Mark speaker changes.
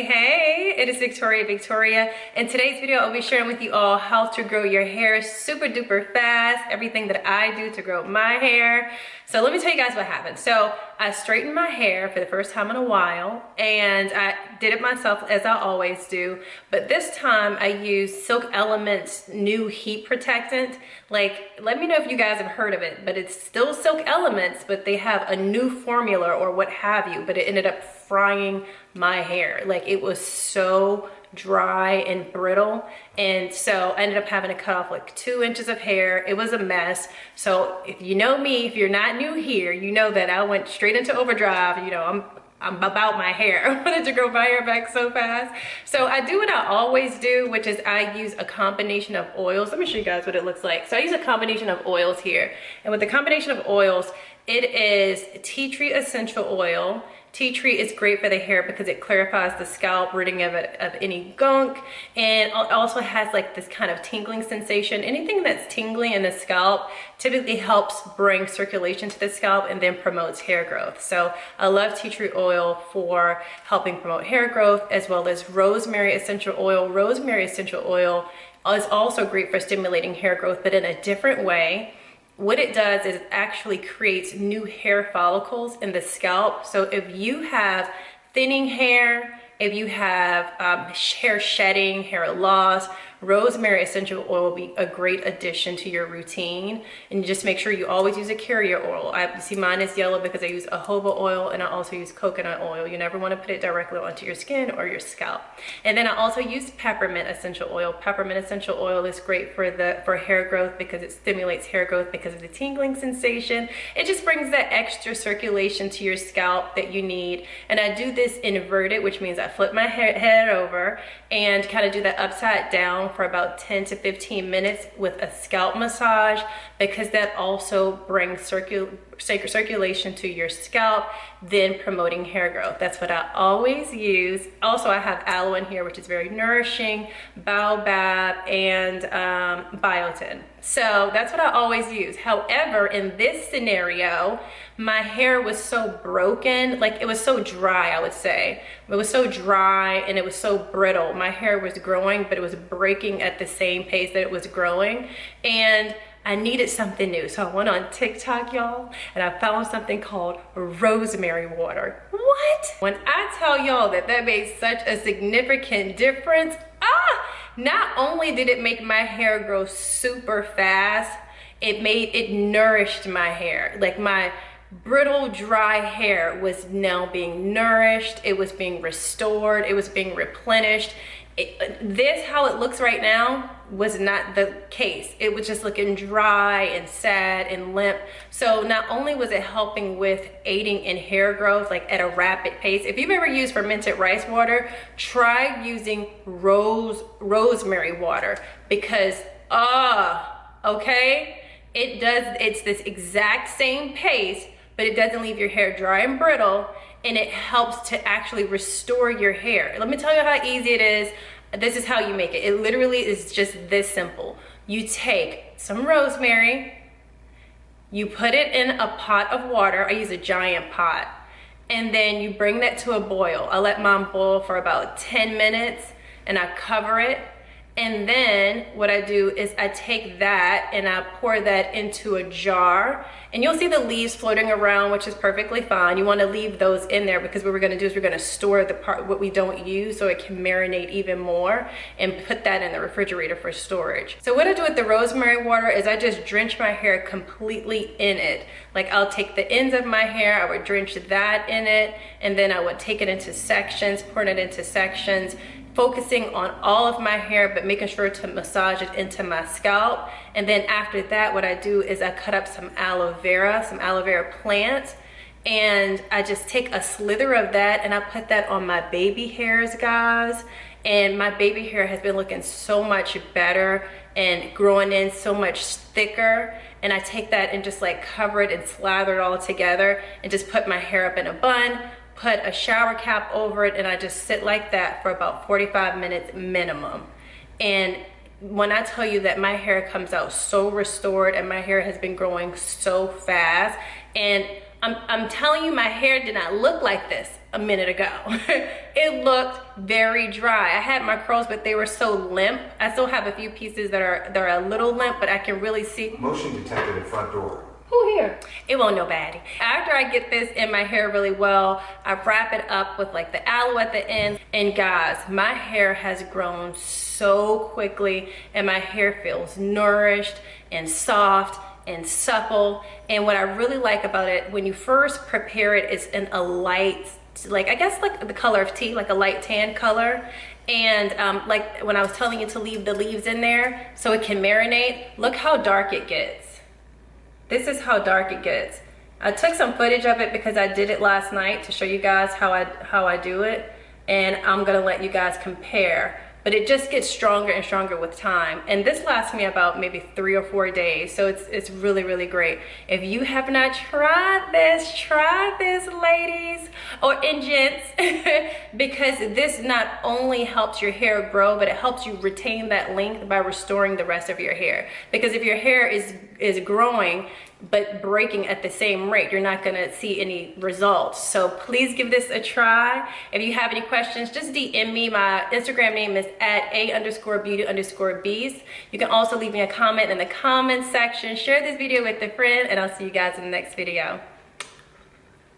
Speaker 1: Hey, it is Victoria. In today's video, I'll be sharing with you all how to grow your hair super duper fast, everything that I do to grow my hair. So let me tell you guys what happened. So I straightened my hair for the first time in a while, and I did it myself as I always do. But this time I used Silk Elements new heat protectant. Like, let me know if you guys have heard of it, but it's still Silk Elements, but they have a new formula or what have you, but it ended up frying my hair. Like, it was so dry and brittle, and so I ended up having to cut off like 2 inches of hair. It was a mess. So if you know me, if you're not new here, you know that I went straight into overdrive. You know, I'm about my hair. I wanted to grow my hair back so fast. So I do what I always do, which is I use a combination of oils. Let me show you guys what it looks like. So I use a combination of oils here, and with the combination of oils, it is tea tree essential oil. Tea tree is great for the hair because it clarifies the scalp, ridding of any gunk, and it also has like this kind of tingling sensation. Anything that's tingling in the scalp typically helps bring circulation to the scalp and then promotes hair growth. So I love tea tree oil for helping promote hair growth, as well as rosemary essential oil. Rosemary essential oil is also great for stimulating hair growth, but in a different way. What it does is it actually creates new hair follicles in the scalp. So if you have thinning hair, if you have hair shedding, hair loss, rosemary essential oil will be a great addition to your routine. And just make sure you always use a carrier oil. You see mine is yellow because I use jojoba oil, and I also use coconut oil. You never want to put it directly onto your skin or your scalp. And then I also use peppermint essential oil. Peppermint essential oil is great for hair growth because it stimulates hair growth because of the tingling sensation. It just brings that extra circulation to your scalp that you need. And I do this inverted, which means I flip my head over and kind of do that upside down for about 10 to 15 minutes with a scalp massage, because that also brings circulation to your scalp, then promoting hair growth. That's what I always use. Also, I have aloe in here, which is very nourishing, baobab, and biotin. So that's what I always use. However, in this scenario, my hair was so broken, like it was so dry, I would say. It was so dry and it was so brittle. My hair was growing, but it was breaking at the same pace that it was growing. And I needed something new. So I went on TikTok, y'all, and I found something called rosemary water. What? When I tell y'all that made such a significant difference, not only did it make my hair grow super fast, it nourished my hair. Like, my brittle, dry hair was now being nourished. It was being restored. It was being replenished. How it looks right now was not the case. It was just looking dry and sad and limp. So not only was it helping with aiding in hair growth, like at a rapid pace. If you've ever used fermented rice water, try using rosemary water, because okay, it's this exact same pace, but it doesn't leave your hair dry and brittle, and it helps to actually restore your hair. Let me tell you how easy it is. This is how you make it. It literally is just this simple. You take some rosemary, you put it in a pot of water. I use a giant pot. And then you bring that to a boil. I let mine boil for about 10 minutes, and I cover it. And then what I do is I take that and I pour that into a jar, and you'll see the leaves floating around, which is perfectly fine. You want to leave those in there, because what we're going to do is we're going to store the part what we don't use so it can marinate even more, and put that in the refrigerator for storage. So what I do with the rosemary water is I just drench my hair completely in it. Like, I'll take the ends of my hair, I would drench that in it, and then I would take it into sections, pour it into sections, focusing on all of my hair, but making sure to massage it into my scalp. And then after that, what I do is I cut up some aloe vera plant, and I just take a slither of that and I put that on my baby hairs, guys. And my baby hair has been looking so much better and growing in so much thicker. And I take that and just like cover it and slather it all together, and just put my hair up in a bun, put a shower cap over it, and I just sit like that for about 45 minutes minimum. And when I tell you that my hair comes out so restored, and my hair has been growing so fast, and I'm telling you, my hair did not look like this. a minute ago. It looked very dry. I had my curls, but they were so limp. I still have a few pieces that are a little limp, but I can really see.
Speaker 2: Motion detected at front door.
Speaker 1: Who here? It won't nobody. After I get this in my hair really well, I wrap it up with like the aloe at the end. And guys, my hair has grown so quickly and my hair feels nourished and soft and supple. And what I really like about it, when you first prepare it, it's in a light, like I guess like the color of tea, like a light tan color. And like when I was telling you to leave the leaves in there so it can marinate, look how dark it gets. This is how dark it gets. I took some footage of it because I did it last night to show you guys how I do it, and I'm gonna let you guys compare. But it just gets stronger and stronger with time. And this lasts me about maybe 3 or 4 days. So it's really, really great. If you have not tried this, try this, ladies and gents, because this not only helps your hair grow, but it helps you retain that length by restoring the rest of your hair. Because if your hair is growing, but breaking at the same rate, you're not gonna see any results. So please give this a try. If you have any questions, just DM me. My Instagram name is @a_beauty_beast. You can also leave me a comment in the comment section. Share this video with a friend, and I'll see you guys in the next video.